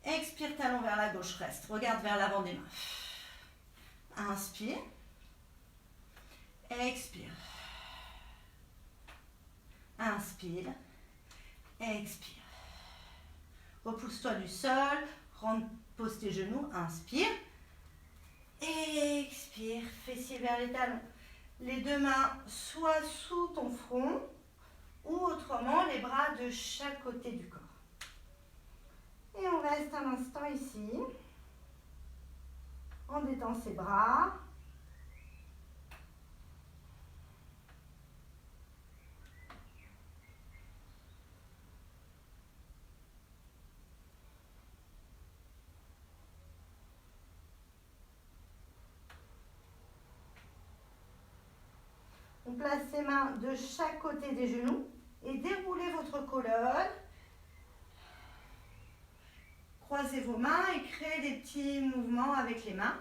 Expire, talon vers la gauche, reste. Regarde vers l'avant des mains. Inspire. Expire. Inspire. Expire. Repousse-toi du sol. Pose tes genoux. Inspire. Expire. Fessiers vers les talons. Les deux mains soit sous ton front ou autrement les bras de chaque côté du corps. Et on reste un instant ici. On détend ses bras. On place ses mains de chaque côté des genoux et déroulez votre colonne. Croisez vos mains et créez des petits mouvements avec les mains.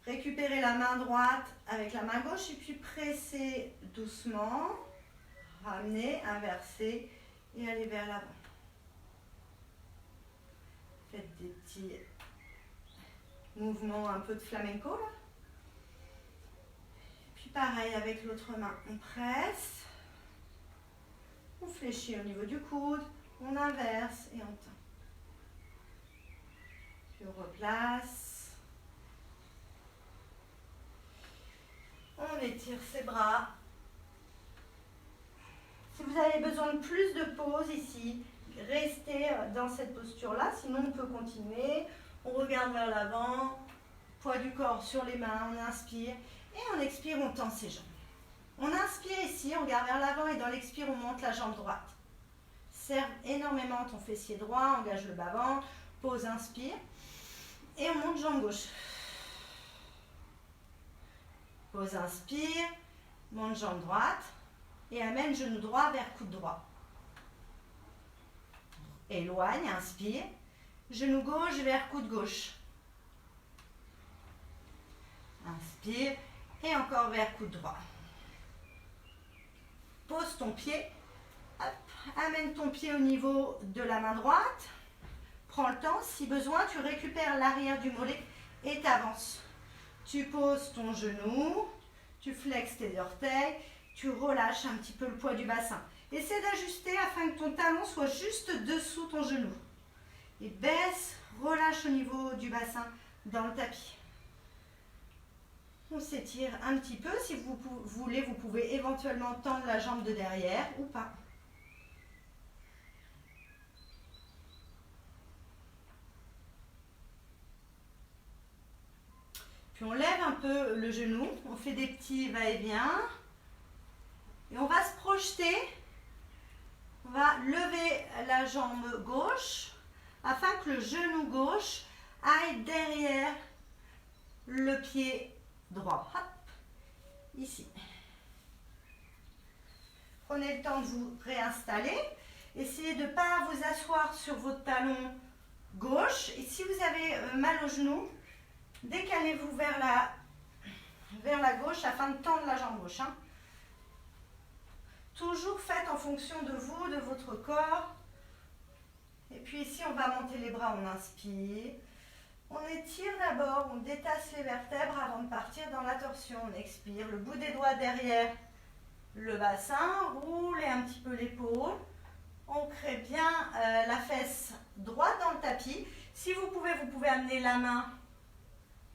Récupérez la main droite avec la main gauche et puis pressez doucement. Ramenez, inversez et allez vers l'avant. Faites des petits mouvement un peu de flamenco là. Puis pareil avec l'autre main, on presse, on fléchit au niveau du coude, on inverse et on tend. Puis on replace. On étire ses bras. Si vous avez besoin de plus de pause ici, restez dans cette posture-là, sinon on peut continuer. On regarde vers l'avant, poids du corps sur les mains, on inspire et on expire, on tend ses jambes. On inspire ici, on regarde vers l'avant et dans l'expire, on monte la jambe droite. Serre énormément ton fessier droit, engage le bas-ventre, pose, inspire et on monte jambe gauche. Pose, inspire, monte jambe droite et amène genou droit vers coude droit. Éloigne, inspire. Genou gauche vers coude gauche. Inspire et encore vers coude droit. Pose ton pied. Hop. Amène ton pied au niveau de la main droite. Prends le temps. Si besoin, tu récupères l'arrière du mollet et t'avances. Tu poses ton genou. Tu flexes tes orteils. Tu relâches un petit peu le poids du bassin. Essaie d'ajuster afin que ton talon soit juste dessous ton genou. Et baisse, relâche au niveau du bassin dans le tapis. On s'étire un petit peu. Si vous voulez, vous pouvez éventuellement tendre la jambe de derrière ou pas. Puis on lève un peu le genou. On fait des petits va-et-vient. Et on va se projeter. On va lever la jambe gauche afin que le genou gauche aille derrière le pied droit. Hop, ici. Prenez le temps de vous réinstaller. Essayez de ne pas vous asseoir sur votre talon gauche. Et si vous avez mal au genou, décalez-vous vers la gauche afin de tendre la jambe gauche. Toujours faites en fonction de vous, de votre corps. Et puis ici, on va monter les bras, on inspire. On étire d'abord, on détache les vertèbres avant de partir dans la torsion. On expire, le bout des doigts derrière le bassin, roulez un petit peu l'épaule. On crée bien la fesse droite dans le tapis. Si vous pouvez amener la main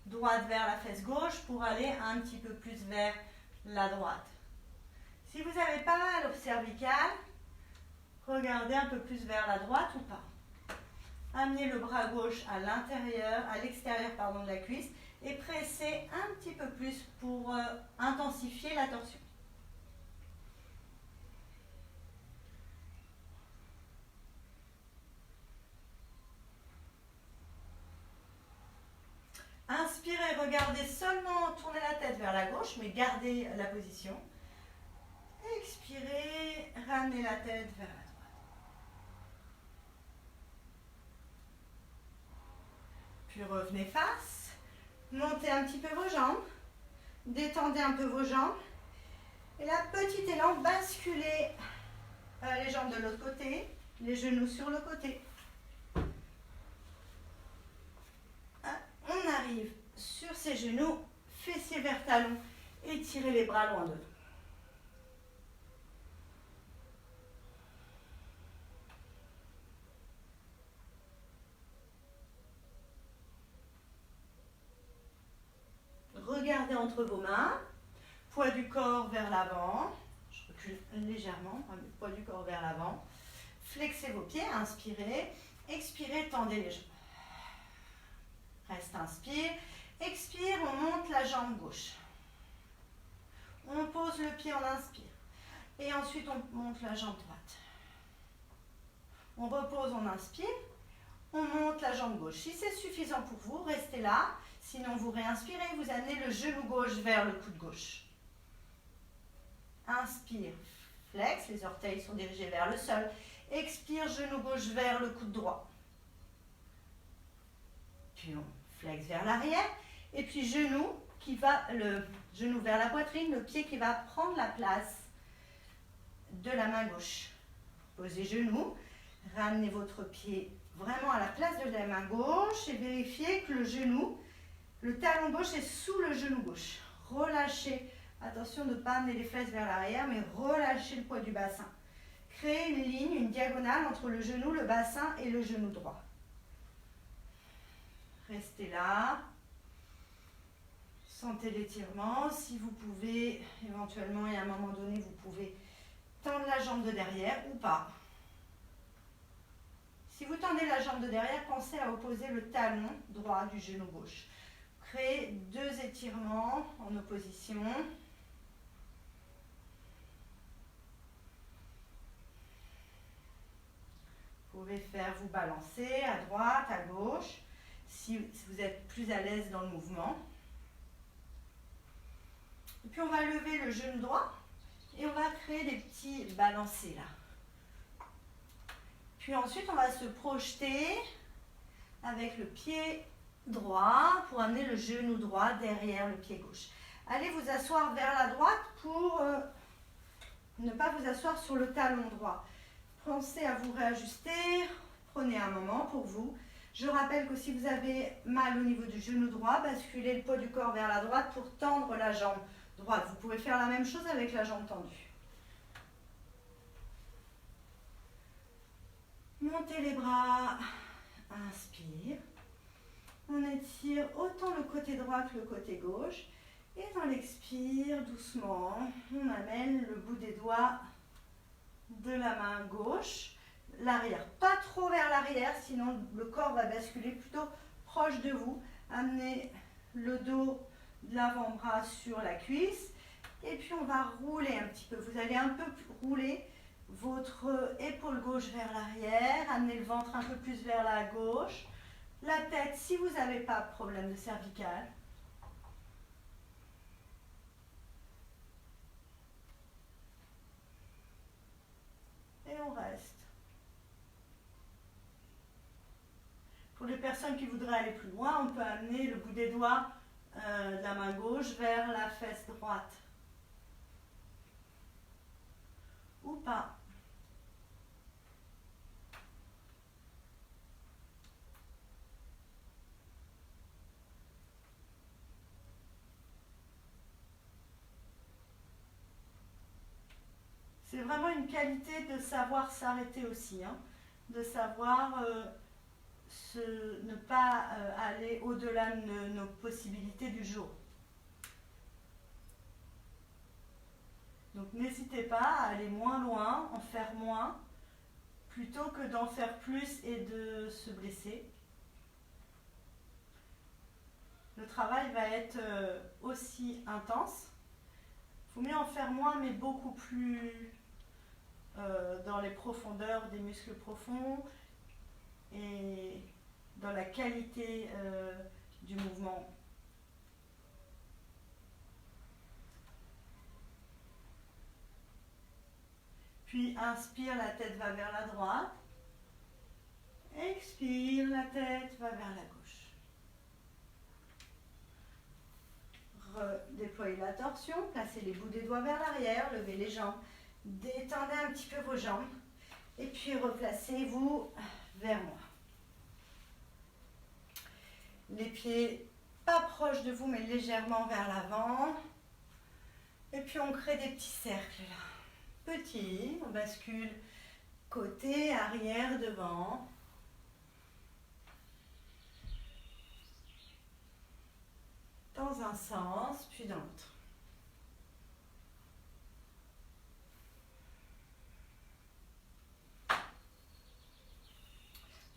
droite vers la fesse gauche pour aller un petit peu plus vers la droite. Si vous avez pas mal au cervical, regardez un peu plus vers la droite ou pas. Amenez le bras gauche à l'extérieur de la cuisse et pressez un petit peu plus pour intensifier la torsion. Inspirez, regardez seulement, tournez la tête vers la gauche, mais gardez la position. Expirez, ramenez la tête vers la droite. Puis revenez face, montez un petit peu vos jambes, détendez un peu vos jambes. Et là, petit élan, basculez les jambes de l'autre côté, les genoux sur le côté. On arrive sur ses genoux, fessiers vers talons, étirez les bras loin de vous. Regardez entre vos mains, poids du corps vers l'avant, je recule légèrement, le poids du corps vers l'avant, flexez vos pieds, inspirez, expirez, tendez les jambes. Reste, inspire, expire, on monte la jambe gauche. On pose le pied, on inspire. Et ensuite, on monte la jambe droite. On repose, on inspire. On monte la jambe gauche. Si c'est suffisant pour vous, restez là. Sinon, vous réinspirez, vous amenez le genou gauche vers le coude gauche. Inspire, flex, les orteils sont dirigés vers le sol. Expire, genou gauche vers le coude droit. Puis on flex vers l'arrière. Et puis le genou vers la poitrine, le pied qui va prendre la place de la main gauche. Posez genou, ramenez votre pied vraiment à la place de la main gauche et vérifiez que le talon gauche est sous le genou gauche. Relâchez, attention de ne pas amener les fesses vers l'arrière, mais relâchez le poids du bassin. Créez une ligne, une diagonale entre le genou, le bassin et le genou droit. Restez là. Sentez l'étirement. Si vous pouvez, éventuellement, et à un moment donné, vous pouvez tendre la jambe de derrière ou pas. Si vous tendez la jambe de derrière, pensez à opposer le talon droit du genou gauche. Créez 2 étirements en opposition. Vous pouvez vous balancer à droite, à gauche, si vous êtes plus à l'aise dans le mouvement. Et puis on va lever le genou droit et on va créer des petits balancés là. Puis ensuite on va se projeter avec le pied droit pour amener le genou droit derrière le pied gauche. Allez vous asseoir vers la droite pour ne pas vous asseoir sur le talon droit. Pensez à vous réajuster, prenez un moment pour vous. Je rappelle que si vous avez mal au niveau du genou droit, basculez le poids du corps vers la droite pour tendre la jambe droite. Vous pouvez faire la même chose avec la jambe tendue. Montez les bras, inspire. On étire autant le côté droit que le côté gauche. Et dans l'expire, doucement, on amène le bout des doigts de la main gauche, l'arrière. Pas trop vers l'arrière, sinon le corps va basculer plutôt proche de vous. Amenez le dos de l'avant-bras sur la cuisse. Et puis on va rouler un petit peu. Vous allez un peu rouler votre épaule gauche vers l'arrière. Amenez le ventre un peu plus vers la gauche. La tête, si vous n'avez pas de problème de cervical. Et on reste. personnes qui voudraient aller plus loin, on peut amener le bout des doigts de la main gauche vers la fesse droite. Ou pas. C'est vraiment une qualité de savoir s'arrêter aussi, hein, de savoir ne pas aller au-delà de nos possibilités du jour. Donc n'hésitez pas à aller moins loin, en faire moins, plutôt que d'en faire plus et de se blesser. Le travail va être aussi intense. Il faut mieux en faire moins, mais beaucoup plus dans les profondeurs des muscles profonds et dans la qualité du mouvement. Puis inspire, la tête va vers la droite. Expire, la tête va vers la gauche. Redéployez la torsion, placez les bouts des doigts vers l'arrière, levez les jambes, détendez un petit peu vos jambes et puis replacez-vous vers moi. Les pieds pas proches de vous mais légèrement vers l'avant. Et puis on crée des petits cercles là. Petits, on bascule côté, arrière, devant. Dans un sens, puis dans l'autre.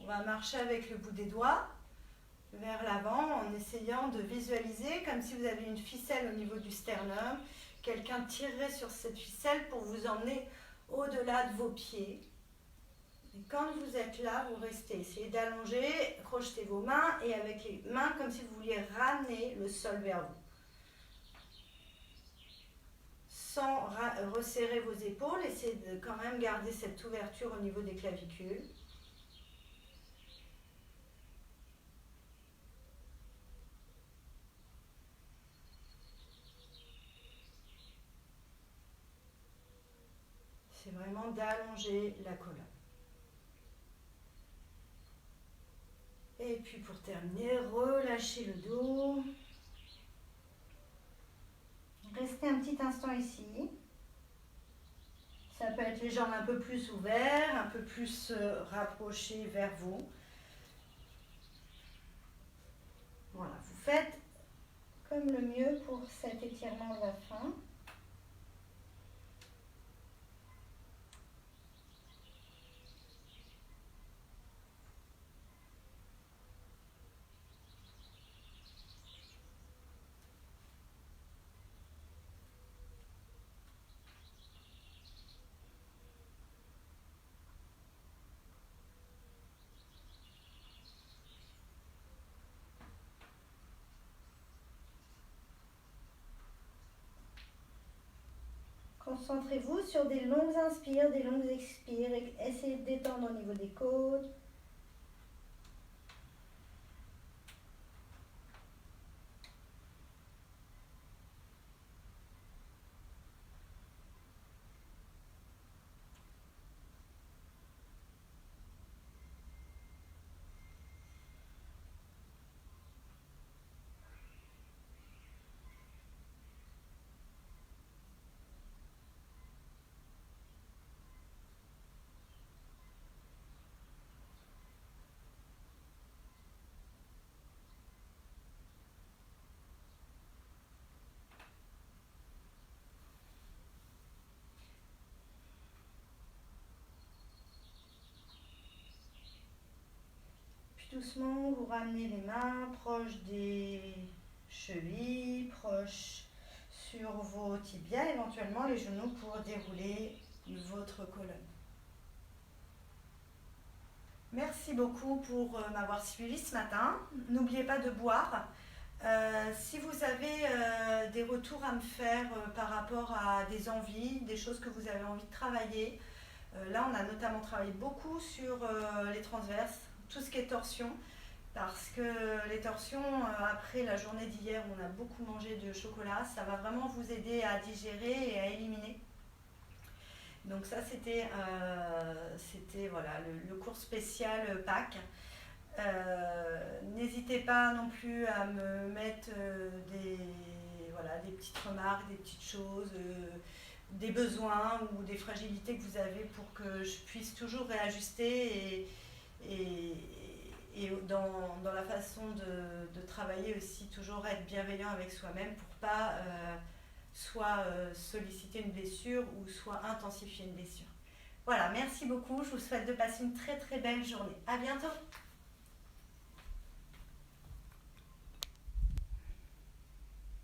On va marcher avec le bout des doigts vers l'avant en essayant de visualiser comme si vous avez une ficelle au niveau du sternum. Quelqu'un tirerait sur cette ficelle pour vous emmener au-delà de vos pieds. Et quand vous êtes là, vous restez. Essayez d'allonger, crochetez vos mains et avec les mains comme si vous vouliez ramener le sol vers vous. Sans resserrer vos épaules, essayez de quand même garder cette ouverture au niveau des clavicules. C'est vraiment d'allonger la colonne. Et puis pour terminer, relâchez le dos. Restez un petit instant ici. Ça peut être les jambes un peu plus ouvertes, un peu plus rapprochées vers vous. Voilà, vous faites comme le mieux pour cet étirement de la fin. Concentrez-vous sur des longues inspires, des longues expires. Essayez de détendre au niveau des côtes. Doucement, vous ramenez les mains proches des chevilles, proches sur vos tibias, éventuellement les genoux pour dérouler votre colonne. Merci beaucoup pour m'avoir suivi ce matin. N'oubliez pas de boire. Si vous avez des retours à me faire par rapport à des envies, des choses que vous avez envie de travailler, là on a notamment travaillé beaucoup sur les transverses, tout ce qui est torsion. parce que les torsions, après la journée d'hier où on a beaucoup mangé de chocolat, ça va vraiment vous aider à digérer et à éliminer. Donc ça c'était voilà, le cours spécial Pâques. N'hésitez pas non plus à me mettre des petites remarques, des petites choses, des besoins ou des fragilités que vous avez pour que je puisse toujours réajuster et dans la façon de travailler aussi, toujours être bienveillant avec soi-même pour pas soit solliciter une blessure ou soit intensifier une blessure. Voilà, merci beaucoup, je vous souhaite de passer une très très belle journée. À bientôt.